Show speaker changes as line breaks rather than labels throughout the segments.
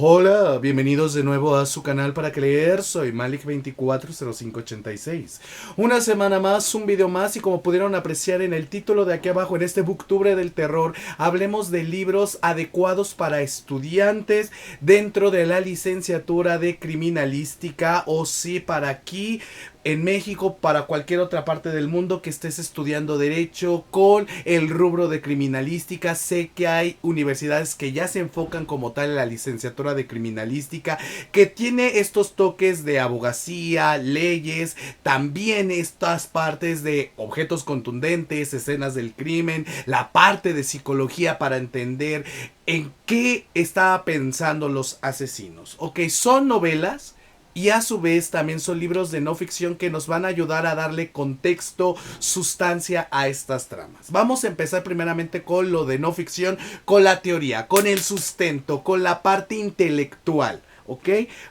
Hola, bienvenidos de nuevo a su canal para que leer. Soy Malik240586. Una semana más, un video más, y como pudieron apreciar en el título de aquí abajo, en este Booktubre del terror, hablemos de libros adecuados para estudiantes dentro de la licenciatura de criminalística, o sí, para aquí en México, para cualquier otra parte del mundo que estés estudiando derecho con el rubro de criminalística. Sé que hay universidades que ya se enfocan como tal en la licenciatura de criminalística, que tiene estos toques de abogacía, leyes, también estas partes de objetos contundentes, escenas del crimen, la parte de psicología para entender en qué estaban pensando los asesinos. Ok, son novelas y a su vez también son libros de no ficción que nos van a ayudar a darle contexto, sustancia a estas tramas. Vamos a empezar primeramente con lo de no ficción, con la teoría, con el sustento, con la parte intelectual. ¿Ok?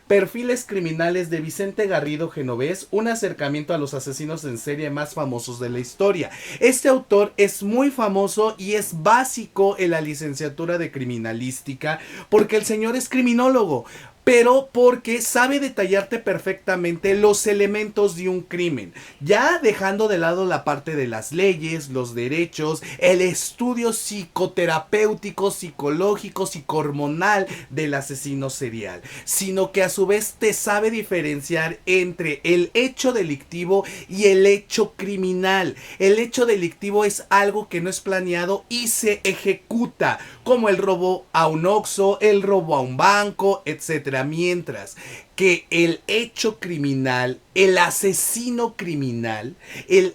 Perfiles criminales de Vicente Garrido Genovés, un acercamiento a los asesinos en serie más famosos de la historia. Este autor es muy famoso y es básico en la licenciatura de criminalística porque el señor es criminólogo, pero porque sabe detallarte perfectamente los elementos de un crimen, ya dejando de lado la parte de las leyes, los derechos, el estudio psicoterapéutico, psicológico, psicohormonal del asesino serial, sino que a su vez te sabe diferenciar entre el hecho delictivo y el hecho criminal. El hecho delictivo es algo que no es planeado y se ejecuta, como el robo a un Oxxo, el robo a un banco, etcétera. Mientras que el hecho criminal, el asesino criminal, él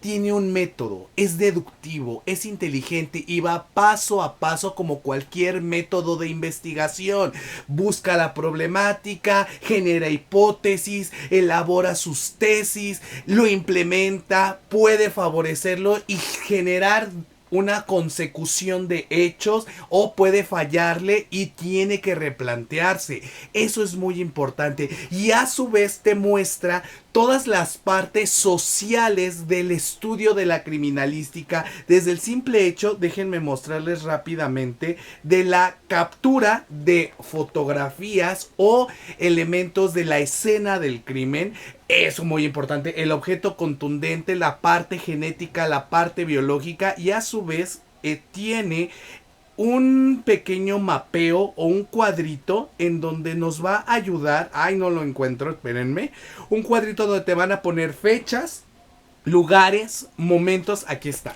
tiene un método, es deductivo, es inteligente y va paso a paso como cualquier método de investigación. Busca la problemática, genera hipótesis, elabora sus tesis, lo implementa, puede favorecerlo y generar una consecución de hechos, o puede fallarle y tiene que replantearse. Eso es muy importante y a su vez te muestra todas las partes sociales del estudio de la criminalística, desde el simple hecho, déjenme mostrarles rápidamente, de la captura de fotografías o elementos de la escena del crimen. Eso muy importante, el objeto contundente, la parte genética, la parte biológica, y a su vez tiene un pequeño mapeo o un cuadrito en donde nos va a ayudar. Ay, no lo encuentro, espérenme. Un cuadrito donde te van a poner fechas, lugares, momentos. Aquí está.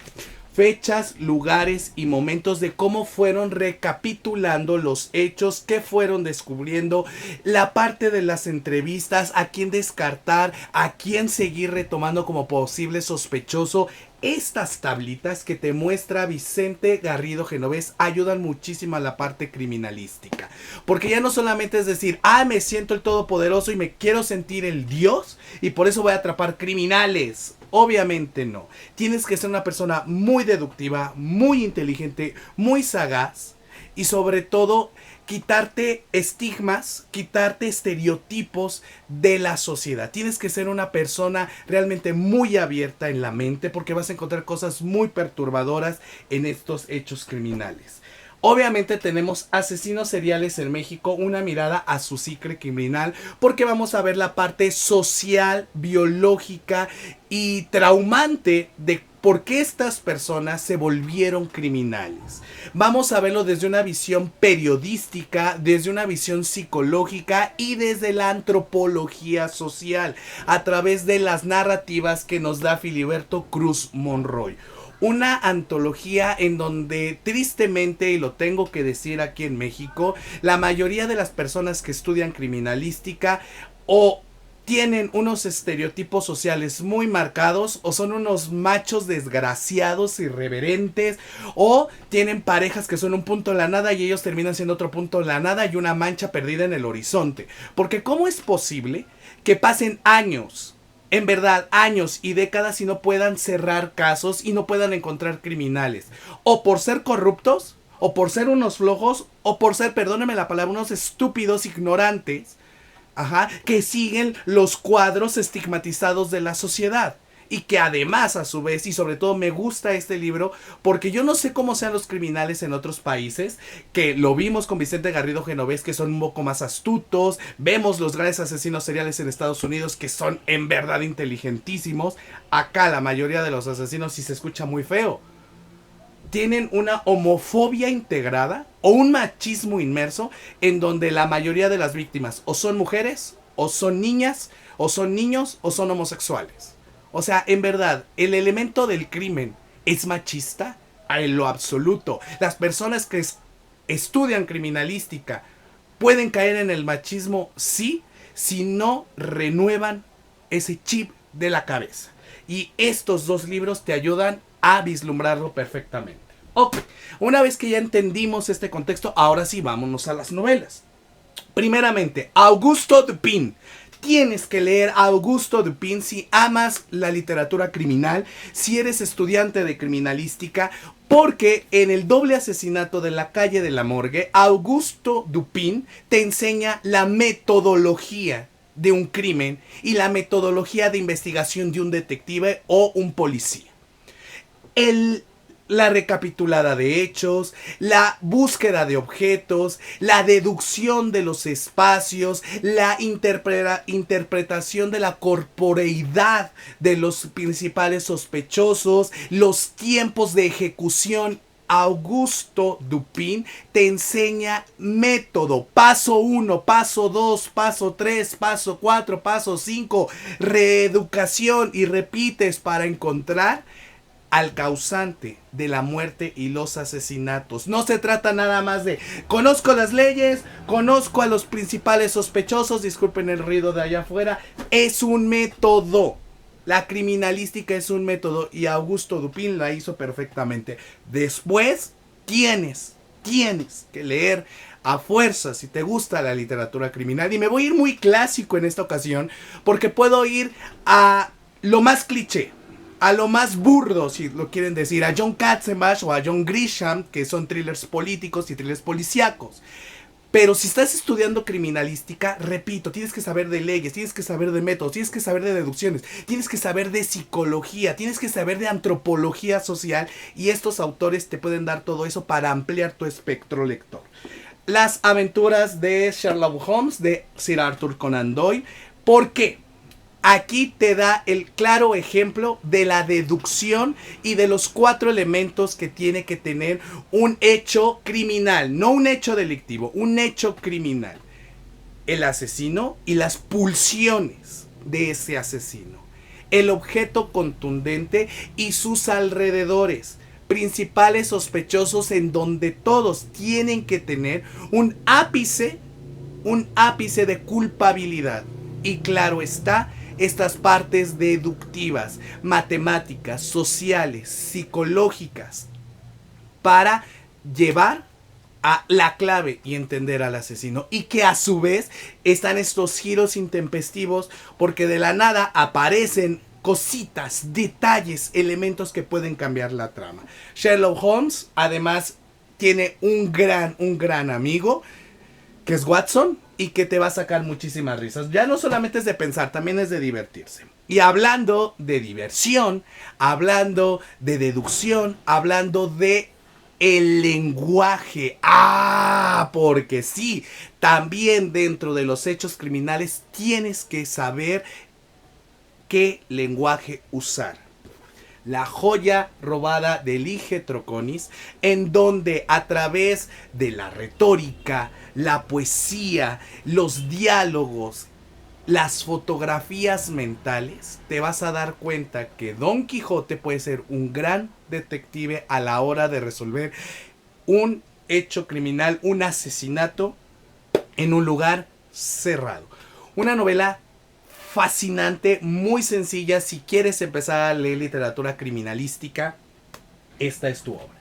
Fechas, lugares y momentos de cómo fueron recapitulando los hechos, que fueron descubriendo, la parte de las entrevistas, a quién descartar, a quién seguir retomando como posible sospechoso. Estas tablitas que te muestra Vicente Garrido Genovés ayudan muchísimo a la parte criminalística, porque ya no solamente es decir, me siento el todopoderoso y me quiero sentir el dios y por eso voy a atrapar criminales. Obviamente no. Tienes que ser una persona muy deductiva, muy inteligente, muy sagaz y sobre todo quitarte estigmas, quitarte estereotipos de la sociedad. Tienes que ser una persona realmente muy abierta en la mente, porque vas a encontrar cosas muy perturbadoras en estos hechos criminales. Obviamente tenemos asesinos seriales en México, una mirada a su psique criminal, porque vamos a ver la parte social, biológica y traumante de por qué estas personas se volvieron criminales. Vamos a verlo desde una visión periodística, desde una visión psicológica y desde la antropología social, a través de las narrativas que nos da Filiberto Cruz Monroy. Una antología en donde tristemente, y lo tengo que decir aquí en México, la mayoría de las personas que estudian criminalística o tienen unos estereotipos sociales muy marcados, o son unos machos desgraciados, irreverentes, o tienen parejas que son un punto en la nada y ellos terminan siendo otro punto en la nada y una mancha perdida en el horizonte. Porque ¿cómo es posible que pasen años, en verdad años y décadas, y no puedan cerrar casos y no puedan encontrar criminales? O por ser corruptos, o por ser unos flojos, o por ser, perdónenme la palabra, unos estúpidos ignorantes, que siguen los cuadros estigmatizados de la sociedad. y que además a su vez y sobre todo me gusta este libro porque yo no sé cómo sean los criminales en otros países, que lo vimos con Vicente Garrido Genovés, que son un poco más astutos, vemos los grandes asesinos seriales en Estados Unidos que son en verdad inteligentísimos. Acá la mayoría de los asesinos sí se escucha muy feo, tienen una homofobia integrada o un machismo inmerso en donde la mayoría de las víctimas o son mujeres o son niñas o son niños o son homosexuales. O sea, en verdad, el elemento del crimen es machista en lo absoluto. Las personas que estudian criminalística pueden caer en el machismo, sí, si no renuevan ese chip de la cabeza. Y estos dos libros te ayudan a vislumbrarlo perfectamente. Ok, una vez que ya entendimos este contexto, ahora sí vámonos a las novelas. Primeramente, Augusto Dupin. Tienes que leer a Augusto Dupin si amas la literatura criminal, si eres estudiante de criminalística, porque en El doble asesinato de la calle de la morgue, Augusto Dupin te enseña la metodología de un crimen y la metodología de investigación de un detective o un policía. La recapitulada de hechos, la búsqueda de objetos, la deducción de los espacios, la interpretación de la corporeidad de los principales sospechosos, los tiempos de ejecución. Augusto Dupin te enseña método, paso 1, paso 2, paso 3, paso 4, paso 5, reeducación y repites para encontrar al causante de la muerte y los asesinatos. No se trata nada más de conozco las leyes, conozco a los principales sospechosos, disculpen el ruido de allá afuera, es un método. La criminalística es un método y Augusto Dupin la hizo perfectamente. Después tienes que leer a fuerza si te gusta la literatura criminal, y me voy a ir muy clásico en esta ocasión porque puedo ir a lo más cliché, a lo más burdo, si lo quieren decir, a John Katzenbach o a John Grisham, que son thrillers políticos y thrillers policíacos. Pero si estás estudiando criminalística, repito, tienes que saber de leyes, tienes que saber de métodos, tienes que saber de deducciones, tienes que saber de psicología, tienes que saber de antropología social, y estos autores te pueden dar todo eso para ampliar tu espectro lector. Las aventuras de Sherlock Holmes de Sir Arthur Conan Doyle. ¿Por qué? Aquí te da el claro ejemplo de la deducción y de los 4 elementos que tiene que tener un hecho criminal, no un hecho delictivo, un hecho criminal. El asesino y las pulsiones de ese asesino. El objeto contundente y sus alrededores. Principales sospechosos en donde todos tienen que tener un ápice de culpabilidad. Y claro está, estas partes deductivas, matemáticas, sociales, psicológicas, para llevar a la clave y entender al asesino. Y que a su vez están estos giros intempestivos porque de la nada aparecen cositas, detalles, elementos que pueden cambiar la trama. Sherlock Holmes además tiene un gran amigo que es Watson, y que te va a sacar muchísimas risas. Ya no solamente es de pensar, también es de divertirse. Y hablando de diversión, hablando de deducción, hablando de el lenguaje. Porque sí, también dentro de los hechos criminales tienes que saber qué lenguaje usar. La joya robada de Lige Troconis, en donde a través de la retórica, la poesía, los diálogos, las fotografías mentales, te vas a dar cuenta que Don Quijote puede ser un gran detective a la hora de resolver un hecho criminal, un asesinato en un lugar cerrado. Una novela fascinante, muy sencilla. Si quieres empezar a leer literatura criminalística, esta es tu obra.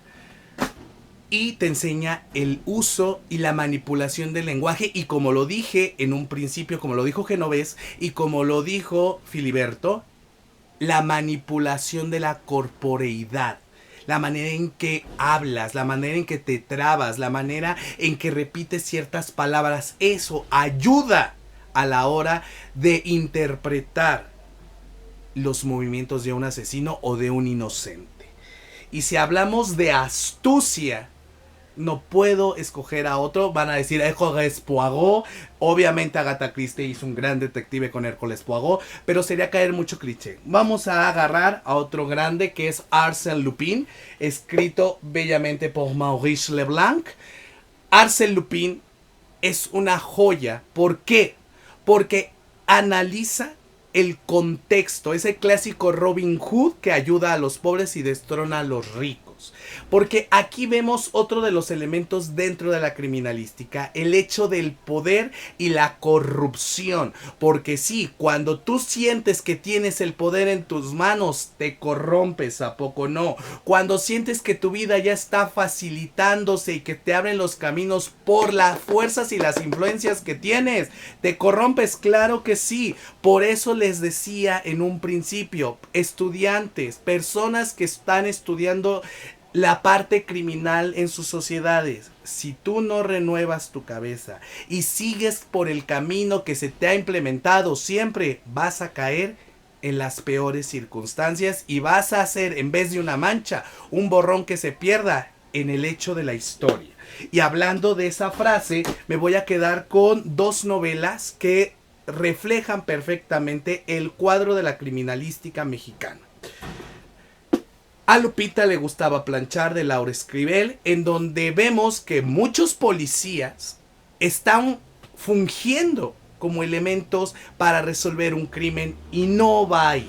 Y te enseña el uso y la manipulación del lenguaje, y como lo dije en un principio, como lo dijo Genovés y como lo dijo Filiberto, la manipulación de la corporeidad. La manera en que hablas, la manera en que te trabas, la manera en que repites ciertas palabras, eso ayuda a la hora de interpretar los movimientos de un asesino o de un inocente. Y si hablamos de astucia, no puedo escoger a otro. Van a decir Hércules Poirot. Obviamente Agatha Christie hizo un gran detective con Hércules Poirot, pero sería caer mucho cliché. Vamos a agarrar a otro grande, que es Arsène Lupin, escrito bellamente por Maurice Leblanc. Arsène Lupin es una joya. ¿Por qué? Porque analiza el contexto. Es el clásico Robin Hood que ayuda a los pobres y destrona a los ricos. Porque aquí vemos otro de los elementos dentro de la criminalística, el hecho del poder y la corrupción. Porque sí, cuando tú sientes que tienes el poder en tus manos, te corrompes, ¿a poco no? Cuando sientes que tu vida ya está facilitándose y que te abren los caminos por las fuerzas y las influencias que tienes, te corrompes, claro que sí. Por eso les decía en un principio, estudiantes, personas que están estudiando la parte criminal en sus sociedades, si tú no renuevas tu cabeza y sigues por el camino que se te ha implementado, siempre vas a caer en las peores circunstancias y vas a hacer, en vez de una mancha, un borrón que se pierda en el hecho de la historia. Y hablando de esa frase, me voy a quedar con dos novelas que reflejan perfectamente el cuadro de la criminalística mexicana. A Lupita le gustaba planchar, de Laura Esquivel, en donde vemos que muchos policías están fungiendo como elementos para resolver un crimen y no va ahí.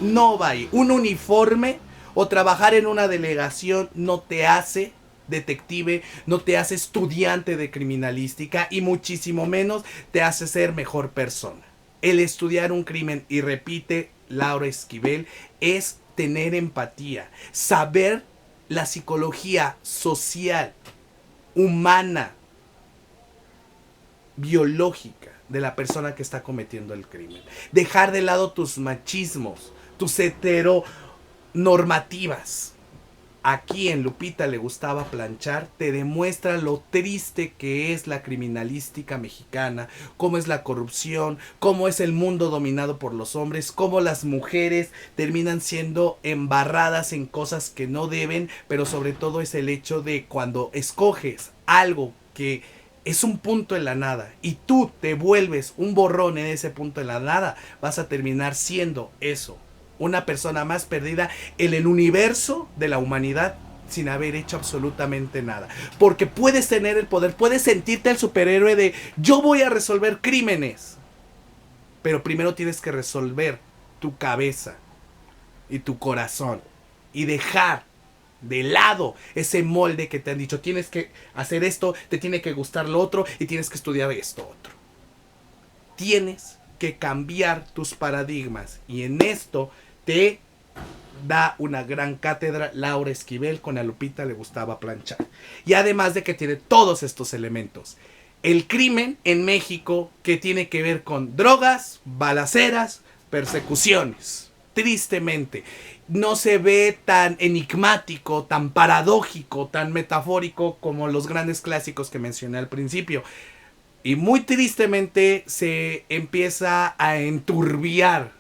No va ahí. Un uniforme o trabajar en una delegación no te hace detective, no te hace estudiante de criminalística y muchísimo menos te hace ser mejor persona. El estudiar un crimen, y repite Laura Esquivel, es tener empatía, saber la psicología social, humana, biológica de la persona que está cometiendo el crimen. Dejar de lado tus machismos, tus heteronormativas. Aquí en Lupita le gustaba planchar, te demuestra lo triste que es la criminalística mexicana, cómo es la corrupción, cómo es el mundo dominado por los hombres, cómo las mujeres terminan siendo embarradas en cosas que no deben, pero sobre todo es el hecho de cuando escoges algo que es un punto en la nada y tú te vuelves un borrón en ese punto en la nada, vas a terminar siendo eso. Una persona más perdida en el universo de la humanidad sin haber hecho absolutamente nada. Porque puedes tener el poder, puedes sentirte el superhéroe de yo voy a resolver crímenes. Pero primero tienes que resolver tu cabeza y tu corazón y dejar de lado ese molde que te han dicho tienes que hacer esto, te tiene que gustar lo otro y tienes que estudiar esto otro. Tienes que cambiar tus paradigmas y en esto te da una gran cátedra Laura Esquivel. Con A Lupita le gustaba planchar. Y además de que tiene todos estos elementos. El crimen en México que tiene que ver con drogas, balaceras, persecuciones. Tristemente. No se ve tan enigmático, tan paradójico, tan metafórico como los grandes clásicos que mencioné al principio. Y muy tristemente se empieza a enturbiar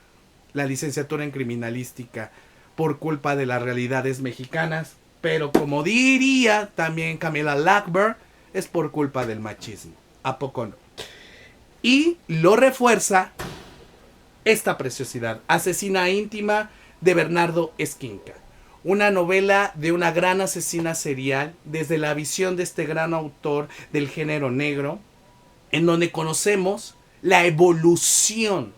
la licenciatura en criminalística por culpa de las realidades mexicanas. Pero como diría también Camila Lackberg, es por culpa del machismo. ¿A poco no? Y lo refuerza esta preciosidad. Asesina íntima de Bernardo Esquinca. Una novela de una gran asesina serial desde la visión de este gran autor del género negro, en donde conocemos la evolución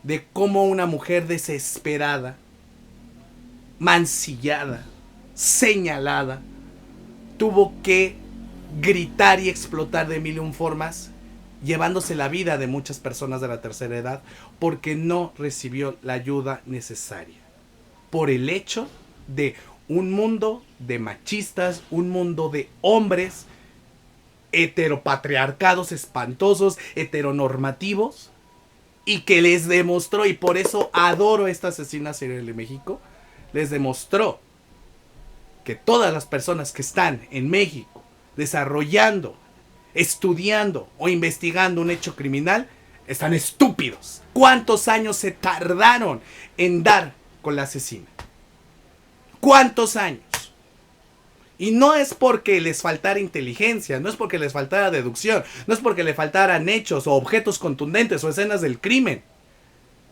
de cómo una mujer desesperada, mancillada, señalada, tuvo que gritar y explotar de mil y un formas, llevándose la vida de muchas personas de la tercera edad porque no recibió la ayuda necesaria. Por el hecho de un mundo de machistas, un mundo de hombres heteropatriarcados espantosos, heteronormativos, y que les demostró, y por eso adoro esta asesina serial de México, les demostró que todas las personas que están en México desarrollando, estudiando o investigando un hecho criminal Están estúpidos. ¿Cuántos años se tardaron en dar con la asesina? ¿Cuántos años? Y no es porque les faltara inteligencia, no es porque les faltara deducción, no es porque le faltaran hechos o objetos contundentes o escenas del crimen.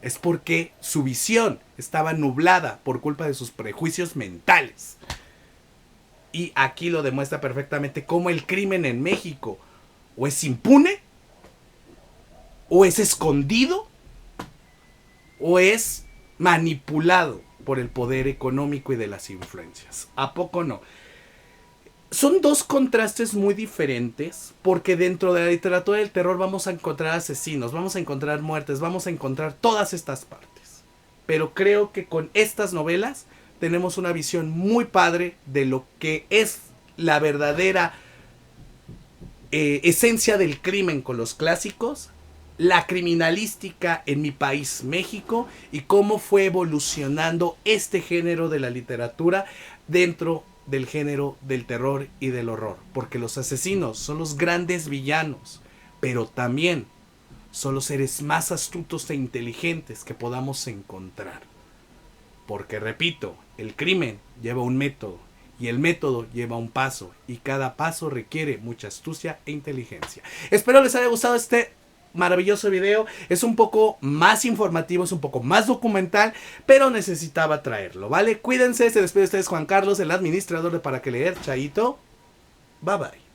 Es porque su visión estaba nublada por culpa de sus prejuicios mentales. Y aquí lo demuestra perfectamente cómo el crimen en México o es impune, o es escondido, o es manipulado por el poder económico y de las influencias. ¿A poco no? Son dos contrastes muy diferentes, porque dentro de la literatura del terror vamos a encontrar asesinos, vamos a encontrar muertes, vamos a encontrar todas estas partes. Pero creo que con estas novelas tenemos una visión muy padre de lo que es la verdadera esencia del crimen con los clásicos, la criminalística en mi país, México, y cómo fue evolucionando este género de la literatura dentro del género del terror y del horror. Porque los asesinos son los grandes villanos, pero también son los seres más astutos e inteligentes que podamos encontrar. Porque, repito, el crimen lleva un método, y el método lleva un paso, y cada paso requiere mucha astucia e inteligencia. Espero les haya gustado este maravilloso video. Es un poco más informativo, es un poco más documental, pero necesitaba traerlo, ¿vale? Cuídense, se despide de ustedes Juan Carlos, el administrador de Para Que Leer. Chaito, bye bye.